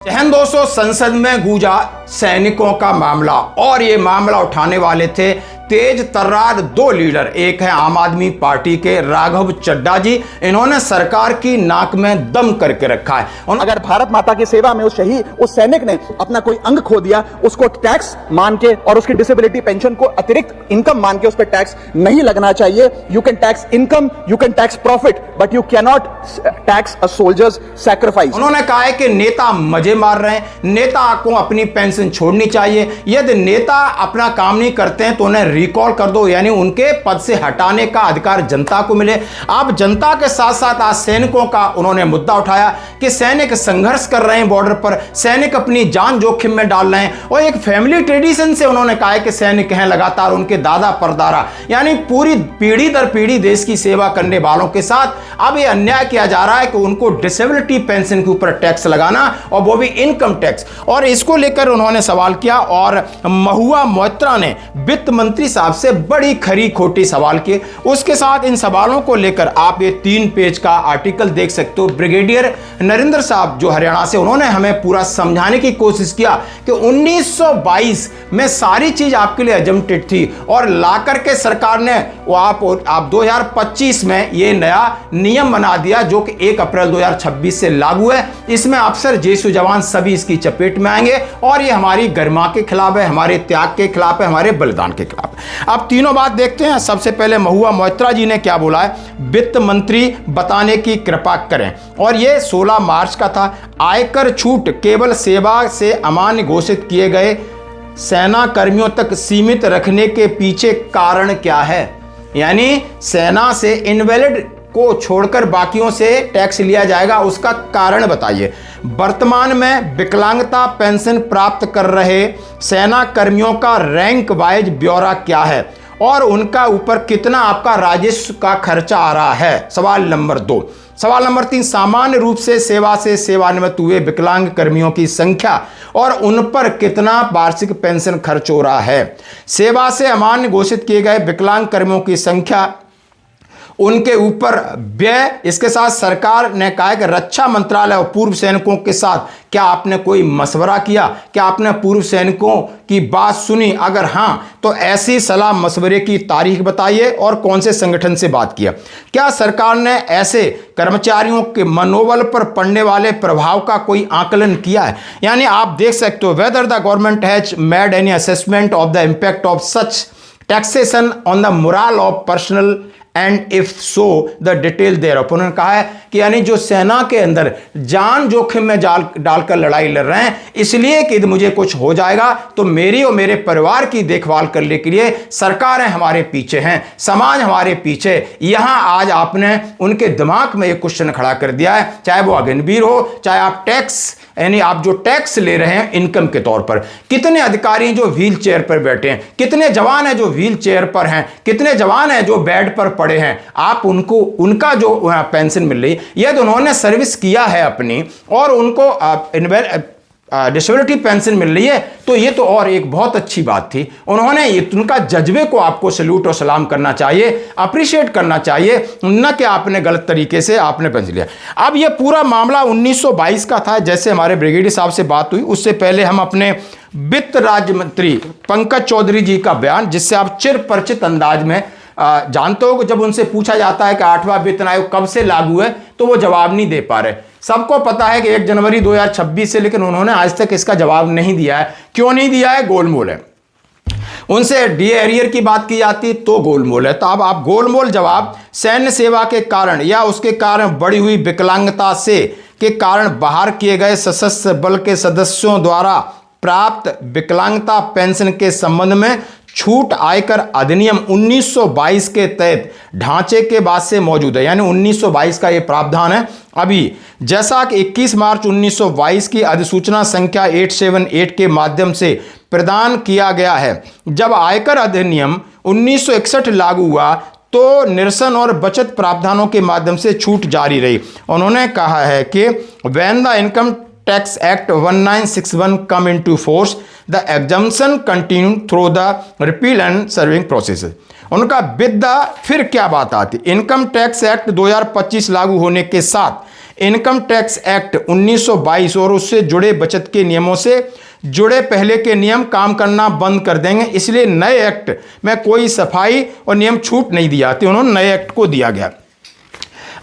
जहन दोस्तों, संसद में गूंजा सैनिकों का मामला और ये मामला उठाने वाले थे तेज तर्रार दो लीडर। एक है आम आदमी पार्टी के राघव चड्ढा जी, इन्होंने सरकार की नाक में दम करके रखा है। अगर भारत माता की सेवा में उस सैनिक ने अपना कोई अंग खो दिया, उसको टैक्स मान के और उसकी डिसेबिलिटी पेंशन को अतिरिक्त इनकम मान के उस पर टैक्स नहीं लगना चाहिए। You can tax income, you can tax profit, but you can not tax a soldiers sacrifice. उन्होंने कहा है कि नेता मजे मार रहे हैं, नेता को अपनी पेंशन छोड़नी चाहिए। यदि नेता अपना काम नहीं करते हैं तो उन्हें रिकॉल कर दो, यानी उनके पद से हटाने का अधिकार जनता को मिले। आप जनता के साथ साथ आज सैनिकों का उन्होंने मुद्दा उठाया कि सैनिक संघर्ष कर रहे हैं बॉर्डर पर, सैनिक अपनी जान जोखिम में डाल रहे हैं। और एक फैमिली ट्रेडिशन से उन्होंने कहा है कि सैनिक हैं लगातार, उनके दादा परदादा, यानी पूरी पीढ़ी दर पीढ़ी देश की सेवा करने वालों के साथ अब यह अन्याय किया जा रहा है कि उनको डिसेबिलिटी पेंशन के ऊपर टैक्स लगाना, और वो भी इनकम टैक्स। और इसको लेकर उन्होंने सवाल किया और महुआ मोइत्रा ने वित्त मंत्री साहब से बड़ी खरी खोटी सवाल किए। उसके साथ इन सवालों को लेकर आप ये 3 पेज का आर्टिकल देख सकते हो। ब्रिगेडियर नरेंद्र साहब जो हरियाणा से, उन्होंने हमें पूरा समझाने की कोशिश किया कि 1922 में सारी चीज आपके लिए एजम्प्टेड थी और लाकर के सरकार ने वो आप 2025 में ये नया नियम बना दिया जो कि 1 अप्रैल 2026 से लागू है। इसमें अफसर जेसु जवान सभी इसकी चपेट में आएंगे और ये हमारी गरिमा के खिलाफ है, हमारे त्याग के खिलाफ है, हमारे बलिदान के खिलाफ। अब तीनों बात देखते हैं। सबसे पहले महुआ मोइत्रा जी ने क्या बोला है, वित्त मंत्री बताने की कृपा करें। और ये 16 मार्च का था। आयकर छूट केवल सेवा से अमान्य घोषित किए गए सेना कर्मियों तक सीमित रखने के पीछे कारण क्या है, यानी सेना से इनवैलिड को छोड़कर बाकियों से टैक्स लिया जाएगा, उसका कारण बताइए। वर्तमान में विकलांगता पेंशन प्राप्त कर रहे सेना कर्मियों का रैंक वाइज ब्यौरा क्या है और उनका ऊपर कितना आपका राजस्व का खर्चा आ रहा है, सवाल नंबर 2। सवाल नंबर 3, सामान्य रूप से सेवानिवृत्त हुए विकलांग कर्मियों की संख्या और उन पर कितना वार्षिक पेंशन खर्च हो रहा है। सेवा से अमान्य घोषित किए गए विकलांग कर्मियों की संख्या, उनके ऊपर व्यय। इसके साथ सरकार ने कहा कि रक्षा मंत्रालय और पूर्व सैनिकों के साथ क्या आपने कोई मशवरा किया, क्या आपने पूर्व सैनिकों की बात सुनी? अगर हाँ तो ऐसी सलाह मशवरे की तारीख बताइए और कौन से संगठन से बात किया। क्या सरकार ने ऐसे कर्मचारियों के मनोबल पर पड़ने वाले प्रभाव का कोई आकलन किया है? यानी आप देख सकते हो, whether the government has made any assessment of the impact of such taxation on the moral of personal and if so the detail there. उन्होंने कहा है कि यानी जो सेना के अंदर जान जोखिम में डालकर लड़ाई लड़ रहे हैं, इसलिए कि मुझे कुछ हो जाएगा तो मेरी और मेरे परिवार की देखभाल करने के लिए सरकारें हमारे पीछे हैं, समाज हमारे पीछे। यहां आज आपने उनके दिमाग में एक क्वेश्चन खड़ा कर दिया है, चाहे वो अग्निवीर हो, चाहे आप टैक्स, यानी आप जो टैक्स ले रहे हैं इनकम के तौर पर। कितने अधिकारी हैं जो व्हील चेयर पर बैठे हैं, कितने जवान हैं जो व्हील चेयर पर हैं, कितने जवान हैं जो बेड पर पड़े हैं। आप उनको उनका जो पेंशन मिल रही है, यदि उन्होंने सर्विस किया है अपनी और उनको डिसेबिलिटी पेंशन मिल रही है तो ये तो और एक बहुत अच्छी बात थी। उन्होंने उनका जज्बे को आपको सैल्यूट और सलाम करना चाहिए, अप्रिशिएट करना चाहिए, न कि आपने गलत तरीके से आपने पेंशन लिया। अब ये पूरा मामला 1922 का था, जैसे हमारे ब्रिगेडियर साहब से बात हुई। उससे पहले हम अपने वित्त राज्य मंत्री पंकज चौधरी जी का बयान, जिससे आप चिर परिचित अंदाज में जानते हो कि जब उनसे पूछा जाता है कि 8वां वेतन आयोग कब से लागू है तो वो जवाब नहीं दे पा रहे। सबको पता है कि 1 जनवरी 2026 से, लेकिन उन्होंने आज तक इसका जवाब नहीं दिया है। क्यों नहीं दिया है? गोलमोल है। उनसे डीए एरियर की बात की जाती तो गोलमोल है। तो अब आप गोलमोल जवाब सैन्य सेवा के कारण या उसके कारण बढ़ी हुई विकलांगता से के कारण बाहर किए गए सशस्त्र बल के सदस्यों द्वारा प्राप्त विकलांगता पेंशन के संबंध में छूट आयकर अधिनियम 1922 के तहत ढांचे के बाद से मौजूद है, यानी 1922 का यह प्रावधान है अभी। जैसा कि 21 मार्च 1922 की अधिसूचना संख्या 878 के माध्यम से प्रदान किया गया है। जब आयकर अधिनियम 1961 लागू हुआ तो निरसन और बचत प्रावधानों के माध्यम से छूट जारी रही। उन्होंने कहा है कि when the income tax act 1961 come into force, the exemption continued through the repeal and serving processes। उनका विद द फिर क्या बात आती, इनकम टैक्स एक्ट 2025 लागू होने के साथ इनकम टैक्स एक्ट 1922 और उससे जुड़े बचत के नियमों से जुड़े पहले के नियम काम करना बंद कर देंगे, इसलिए नए एक्ट में कोई सफाई और नियम छूट नहीं दी जाती, उन्होंने नए एक्ट को दिया गया।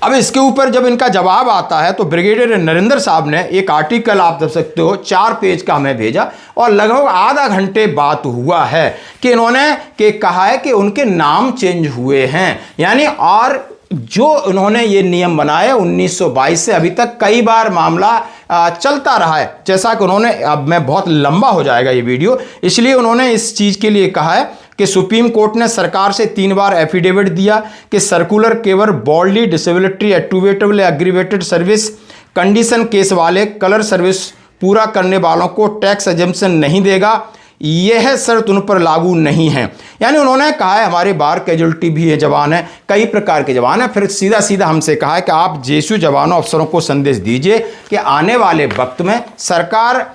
अब इसके ऊपर जब इनका जवाब आता है तो ब्रिगेडियर नरेंद्र साहब ने एक आर्टिकल, आप देख सकते हो 4 पेज का हमें भेजा और लगभग आधा घंटे बात हुआ है कि इन्होंने कहा है कि उनके नाम चेंज हुए हैं, यानी और जो उन्होंने ये नियम बनाए 1922 से अभी तक कई बार मामला चलता रहा है, जैसा कि उन्होंने, अब मैं बहुत लंबा हो जाएगा ये वीडियो, इसलिए उन्होंने इस चीज़ के लिए कहा है कि सुप्रीम कोर्ट ने सरकार से 3 बार एफिडेविट दिया कि सर्कुलर केवल bodily disability attributable aggravated service condition case वाले कलर सर्विस पूरा करने वालों को टैक्स एग्जेम्पशन नहीं देगा, यह शर्त उन पर लागू नहीं है। यानी उन्होंने कहा है हमारे बार कैजुअलिटी भी है, जवान है, कई प्रकार के जवान है, फिर सीधा सीधा हमसे कहा है कि आप जेएसयू जवानों अफसरों को संदेश दीजिए कि आने वाले वक्त में सरकार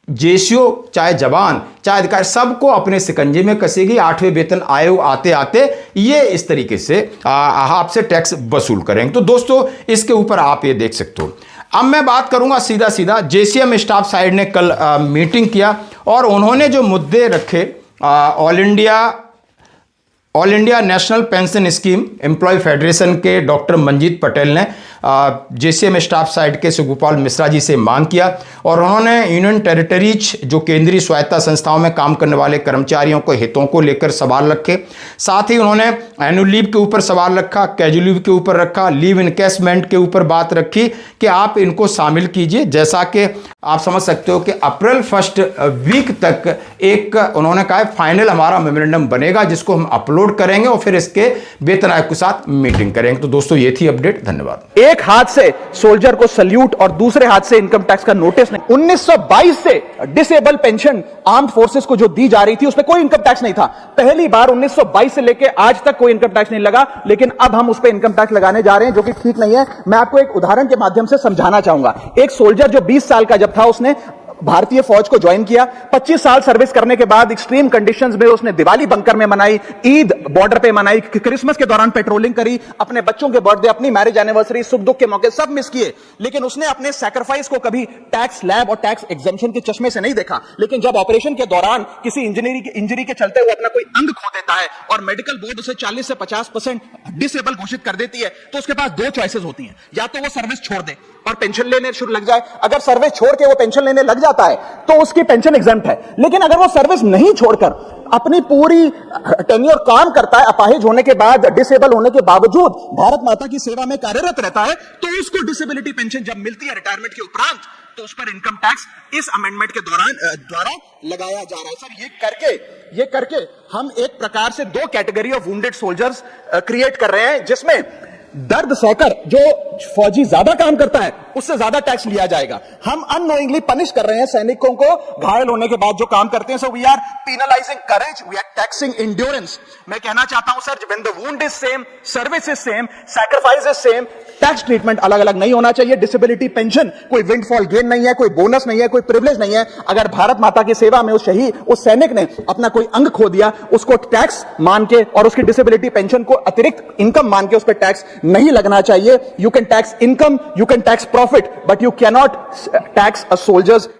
जेएसयू चाहे जवान चाहे अधिकारी सबको अपने शिकंजे में कसेगी। 8वें वेतन आयोग आते आते ये इस तरीके से आपसे टैक्स वसूल करेंगे। तो दोस्तों इसके ऊपर आप ये देख सकते हो। अब मैं बात करूंगा सीधा सीधा, जेसीएम स्टाफ साइड ने कल मीटिंग किया और उन्होंने जो मुद्दे रखे, all India national pension scheme employ federation के डॉक्टर मंजीत पटेल ने जेसीएम स्टाफ साइड के शिवगोपाल मिश्रा जी से मांग किया और उन्होंने यूनियन टेरिटरीज जो केंद्रीय स्वायत्ता संस्थाओं में काम करने वाले कर्मचारियों के हितों को लेकर सवाल रखे। साथ ही उन्होंने एनुअल लीव के ऊपर सवाल रखा, कैजुअल लीव के ऊपर रखा, लीव इनकेसमेंट के ऊपर बात रखी कि आप इनको शामिल कीजिए। जैसा कि आप समझ सकते हो कि अप्रैल 1 वीक तक एक उन्होंने कहा फाइनल हमारा मेमोरेंडम बनेगा जिसको हम अपलोड करेंगे और फिर इसके वेतन आयोग के साथ मीटिंग करेंगे। तो दोस्तों ये थी अपडेट, धन्यवाद। एक हाथ से सोल्जर को सल्यूट और दूसरे हाथ से इनकम टैक्स का नोटिस नहीं। 1922 से डिसेबल पेंशन आर्म्ड फोर्सेस को जो दी जा रही थी उसमें कोई इनकम टैक्स नहीं था। पहली बार 1922 से लेकर आज तक कोई इनकम टैक्स नहीं लगा, लेकिन अब हम उस पर इनकम टैक्स लगाने जा रहे हैं जो कि ठीक नहीं है। मैं आपको एक उदाहरण के माध्यम से समझाना चाहूंगा। एक सोल्जर जो 20 साल का जब था उसने भारतीय फौज को ज्वाइन किया। 25 साल सर्विस करने के बाद एक्सट्रीम कंडीशंस में उसने दिवाली बंकर में मनाई, ईद बॉर्डर पे मनाई, क्रिसमस के दौरान पेट्रोलिंग करी, अपने बच्चों के बर्थडे, अपनी मैरिज एनिवर्सरी, सुख दुख के मौके सब मिस किए। लेकिन उसने अपने सैक्रिफाइस को कभी टैक्स लैब और टैक्स एग्जेम्पशन के चश्मे से नहीं देखा। लेकिन जब ऑपरेशन के दौरान किसी इंजरी के चलते हुए अपना कोई अंग खो देता है और मेडिकल बोर्ड उसे 40 से 50% डिसेबल घोषित कर देती है, तो उसके पास 2 चॉइसेस होती हैं। या तो वो सर्विस छोड़ दे और पेंशन लेने शुरू लग जाए। अगर सर्विस छोड़ के वो पेंशन लेने लग जाता है तो उसकी पेंशन एग्जेम्प्ट है। लेकिन अगर वो सर्विस नहीं छोड़कर अपनी पूरी टेन्योर काम करता है, अपाहिज होने के बाद, डिसेबल होने के बावजूद भारत माता की सेवा में कार्यरत रहता है, तो उसको डिसेबिलिटी पेंशन जब मिलती है रिटायरमेंट के उपरांत, तो उस पर इनकम टैक्स इस अमेंडमेंट के द्वारा लगाया जा रहा है। सर ये करके हम एक प्रकार से 2 category of wounded soldiers create कर रहे हैं, जिसमें दर्द सहकर जो फौजी ज्यादा काम करता है उससे ज्यादा टैक्स लिया जाएगा। हम अननोइंगली पनिश कर रहे हैं सैनिकों को घायल होने के बाद जो काम करते हैं। So we are penalizing courage, we are taxing endurance। मैं कहना चाहता हूं sir, when the wound is same, service is same, sacrifice is same, tax treatment अलग अलग नहीं होना चाहिए। डिसेबिलिटी पेंशन कोई विंडफॉल गेन नहीं है, कोई बोनस नहीं है, कोई प्रिविलेज नहीं है। अगर भारत माता की सेवा में उस सैनिक ने अपना कोई अंग खो दिया, उसको टैक्स मान के और उसकी डिसेबिलिटी पेंशन को अतिरिक्त इनकम मान के उस पर टैक्स नहीं लगना चाहिए। You can tax income, you can tax profit, but you cannot tax a soldiers